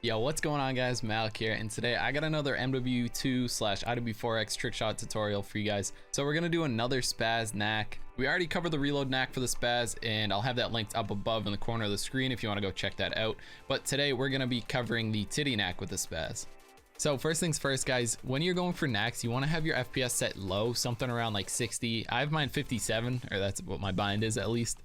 Yo, what's going on guys? Malc here, and today I got another MW2/Iw4X Trickshot tutorial for you guys. So we're gonna do another spaz Nac. We already covered the reload Nac for the spaz, and I'll have that linked up above in the corner of the screen if you wanna go check that out. But today we're gonna be covering the Titty Nac with the spaz. So first things first guys, when you're going for Nacs, you wanna have your FPS set low, something around like 60. I have mine 57, or that's what my bind is at least.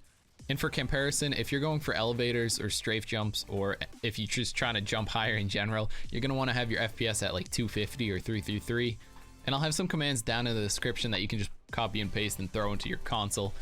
And for comparison, if you're going for elevators or strafe jumps, or if you're just trying to jump higher in general, you're going to want to have your FPS at like 250 or 333. And I'll have some commands down in the description that you can just copy and paste and throw into your console,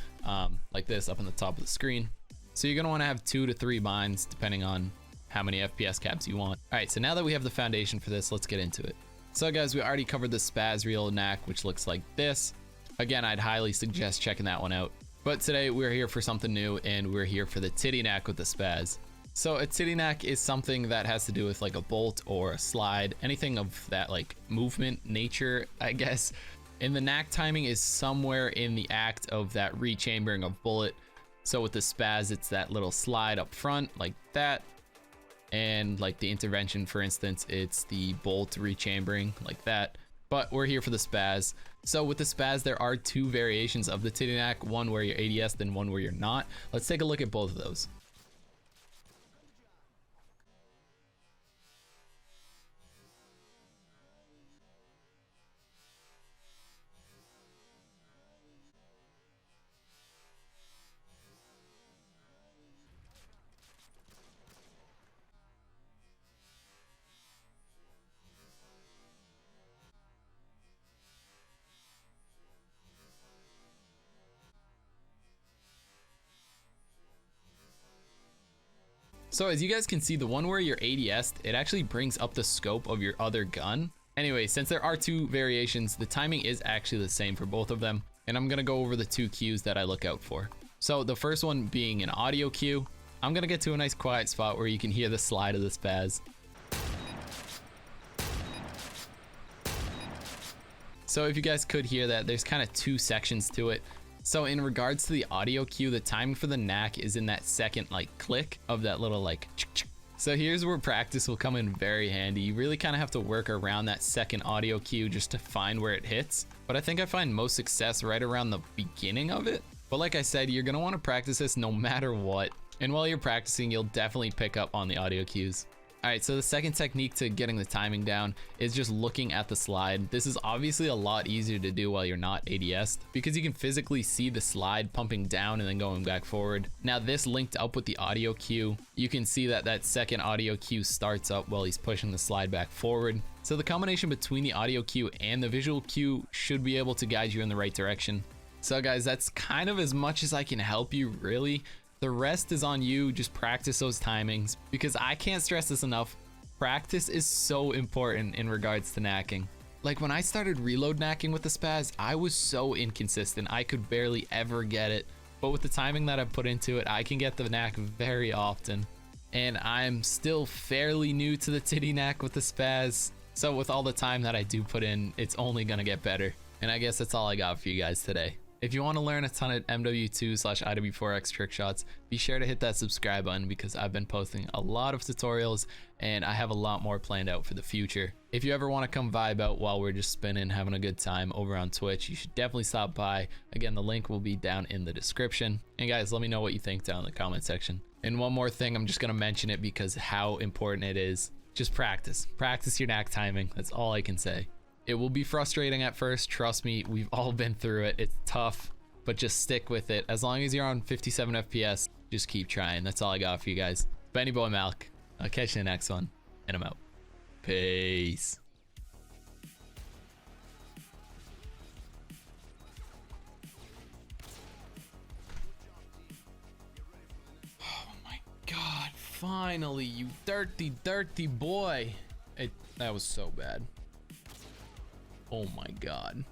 like this up on the top of the screen. So you're going to want to have 2 to 3 binds depending on how many FPS caps you want. All right, so now that we have the foundation for this, let's get into it. So guys, we already covered the spaz reload Nac, which looks like this. Again, I'd highly suggest checking that one out. But today we're here for something new, and we're here for the Titty Nac with the spaz. So a Titty Nac is something that has to do with like a bolt or a slide, anything of that like movement nature, I guess. And the Nac timing is somewhere in the act of that rechambering of bullet. So with the spaz, it's that little slide up front like that. And like the intervention, for instance, it's the bolt rechambering like that. But we're here for the spaz. So with the spaz, there are 2 variations of the Titty Nac, one where you're ADS, then one where you're not. Let's take a look at both of those. So as you guys can see, the one where you're ADS'd, it actually brings up the scope of your other gun. Anyway, since there are 2 variations, the timing is actually the same for both of them. And I'm gonna go over the 2 cues that I look out for. So the first one being an audio cue. I'm gonna get to a nice quiet spot where you can hear the slide of the spaz. So if you guys could hear that, there's kind of 2 sections to it. So in regards to the audio cue, the timing for the Nac is in that second like click of that little like chick. So here's where practice will come in very handy. You really kind of have to work around that second audio cue just to find where it hits. But I think I find most success right around the beginning of it. But like I said, you're gonna want to practice this no matter what. And while you're practicing, you'll definitely pick up on the audio cues. Alright, so the second technique to getting the timing down is just looking at the slide. This is obviously a lot easier to do while you're not ADS'd because you can physically see the slide pumping down and then going back forward. Now this linked up with the audio cue, you can see that that second audio cue starts up while he's pushing the slide back forward. So the combination between the audio cue and the visual cue should be able to guide you in the right direction. So guys, that's kind of as much as I can help you really. The rest is on you. Just practice those timings because I can't stress this enough. Practice is so important in regards to Nacking. Like when I started reload Nacking with the spaz, I was so inconsistent. I could barely ever get it. But with the timing that I've put into it, I can get the Nac very often. And I'm still fairly new to the Titty Nac with the spaz. So with all the time that I do put in, it's only gonna get better. And I guess that's all I got for you guys today. If you want to learn a ton of MW2/Iw4X trick shots, be sure to hit that subscribe button because I've been posting a lot of tutorials and I have a lot more planned out for the future. If you ever want to come vibe out while we're just spinning, having a good time over on Twitch, you should definitely stop by. Again, the link will be down in the description. And guys, let me know what you think down in the comment section. And one more thing, I'm just going to mention it because how important it is. Just practice. Practice your Nac timing. That's all I can say. It will be frustrating at first, trust me, we've all been through it. It's tough, but just stick with it. As long as you're on 57 FPS, just keep trying. That's all I got for you guys. Benny Boy Malc. I'll catch you in the next one, and I'm out. Peace. Oh my God, finally, you dirty, dirty boy. That was so bad. Oh my God.